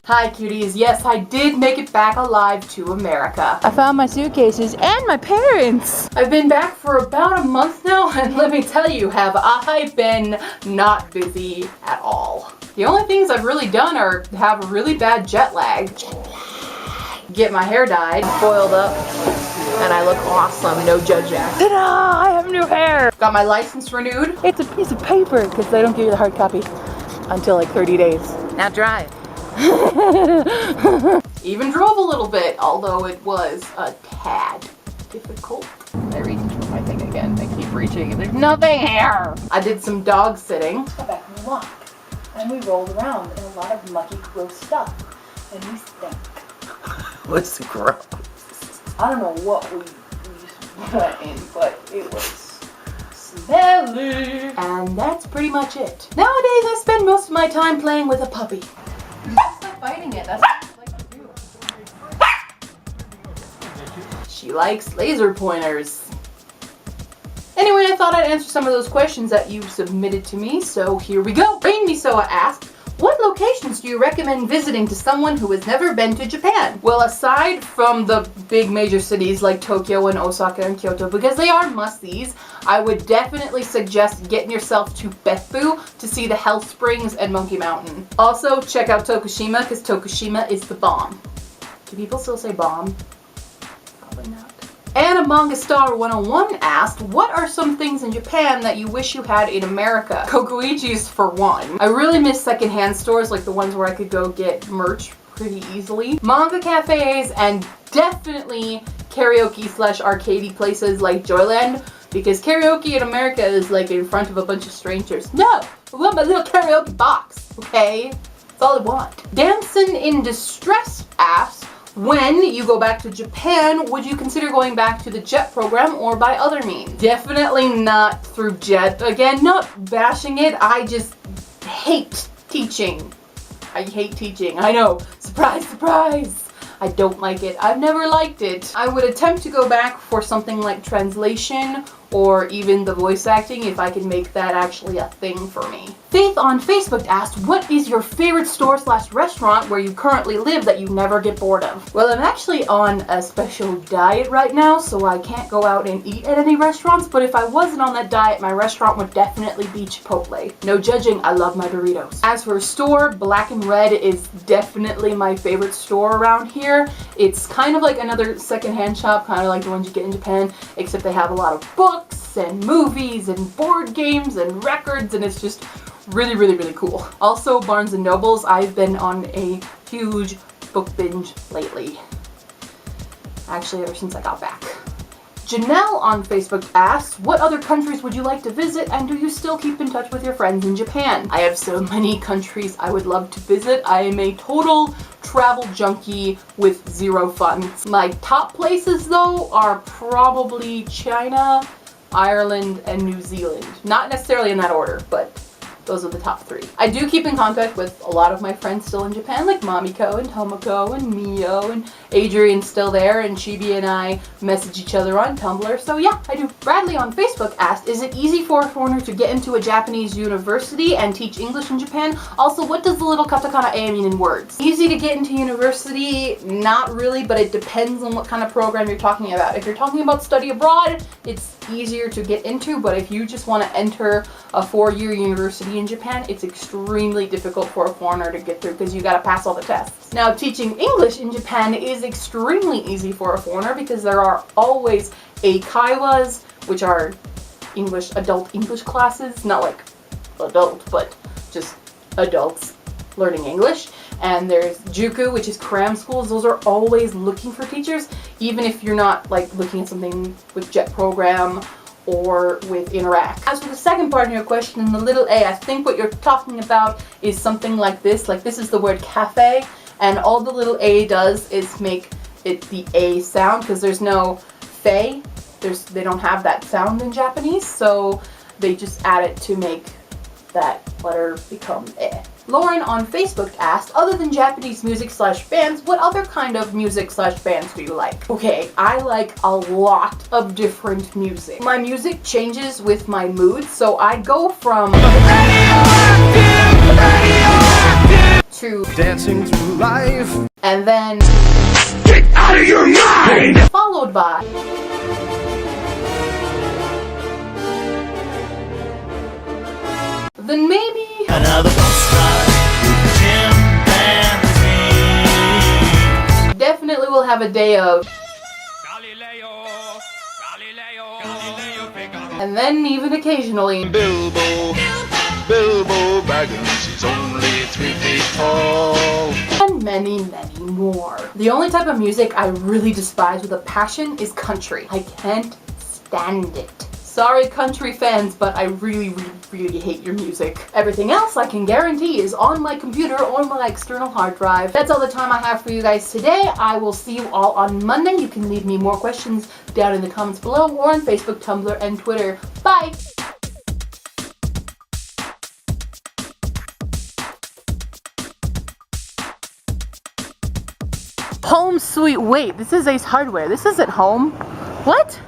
Hi cuties, yes I did make it back alive to America. I found my suitcases and my parents. I've been back for about a month now and let me tell you, have I been not busy at all. The only things I've really done are have a really bad jet lag. Get my hair dyed, foiled up, and I look awesome, no judging. Ta-da! I have new hair! Got my license renewed. It's a piece of paper because they don't give you the hard copy until like 30 days. Now drive. Even drove a little bit, although it was a tad difficult. I reach for my thing again. I keep reaching and there's nothing here. I did some dog sitting. Got back and we walked. And we rolled around in a lot of mucky, gross stuff. And we stink. What's gross? I don't know what we just went in, but it was smelly. And that's pretty much it. Nowadays, I spend most of my time playing with a puppy. Stop biting it. That's what I like to do. She likes laser pointers. Anyway, I thought I'd answer some of those questions that you submitted to me, so here we go. Rain Misoa asked, what locations do you recommend visiting to someone who has never been to Japan? Well, aside from the big major cities like Tokyo and Osaka and Kyoto, because they are must-sees, I would definitely suggest getting yourself to Beppu to see the Health Springs and Monkey Mountain. Also, check out Tokushima, because Tokushima is the bomb. Do people still say bomb? Probably not. And Manga Star 101 asked, what are some things in Japan that you wish you had in America? Kokuichi's for one. I really miss secondhand stores like the ones where I could go get merch pretty easily. Manga cafes and definitely karaoke/arcadey places like Joyland, because karaoke in America is like in front of a bunch of strangers. No! I want my little karaoke box, okay? That's all I want. Damson in Distress asks, when you go back to Japan, would you consider going back to the JET program or by other means? Definitely not through JET. Again, not bashing it, I just hate teaching. I hate teaching, I know. Surprise, surprise! I don't like it. I've never liked it. I would attempt to go back for something like translation or even the voice acting if I can make that actually a thing for me. Faith on Facebook asked, what is your favorite store/restaurant where you currently live that you never get bored of? Well, I'm actually on a special diet right now, so I can't go out and eat at any restaurants, but if I wasn't on that diet, my restaurant would definitely be Chipotle. No judging, I love my burritos. As for a store, Black and Red is definitely my favorite store around here. It's kind of like another secondhand shop, kind of like the ones you get in Japan, except they have a lot of books and movies and board games and records, and it's just really, really, really cool. Also, Barnes & Nobles, I've been on a huge book binge lately. Actually, ever since I got back. Janelle on Facebook asks, what other countries would you like to visit, and do you still keep in touch with your friends in Japan? I have so many countries I would love to visit. I am a total travel junkie with zero funds. My top places, though, are probably China, Ireland, and New Zealand. Not necessarily in that order, but those are the top three. I do keep in contact with a lot of my friends still in Japan, like Mamiko and Tomoko and Mio, and Adrian's still there, and Chibi and I message each other on Tumblr, so yeah, I do. Bradley on Facebook asked, is it easy for a foreigner to get into a Japanese university and teach English in Japan? Also, what does the little katakana A mean in words? Easy to get into university? Not really, but it depends on what kind of program you're talking about. If you're talking about study abroad, it's easier to get into, but if you just want to enter a 4-year university in Japan, it's extremely difficult for a foreigner to get through because you gotta pass all the tests. Now, teaching English in Japan is extremely easy for a foreigner because there are always eikaiwas, which are adult English classes, not like adult, but just adults learning English. And there's Juku, which is cram schools. Those are always looking for teachers, even if you're not like looking at something with JET program or with Interact. As for the second part of your question, in the little a, I think what you're talking about is something like this. Like this is the word cafe, and all the little a does is make it the a sound because there's no fe. They don't have that sound in Japanese, so they just add it to make that letter become eh. Lauren on Facebook asked, other than Japanese music/bands, what other kind of music/bands do you like? Okay, I like a lot of different music. My music changes with my mood, so I go from to Dancing through life. and then Get out of your mind! followed by then maybe Another bus ride with chimpanzee. definitely we'll have a day of and then even occasionally Bilbo Baggins, he's only 3 feet tall. and many more. The only type of music I really despise with a passion is country. I can't stand it. Sorry country fans, but I really hate your music. Everything else I can guarantee is on my computer or my external hard drive. That's all the time I have for you guys today. I will see you all on Monday. You can leave me more questions down in the comments below or on Facebook, Tumblr, and Twitter. Bye! Home sweet, wait, this is Ace Hardware. This isn't home. What?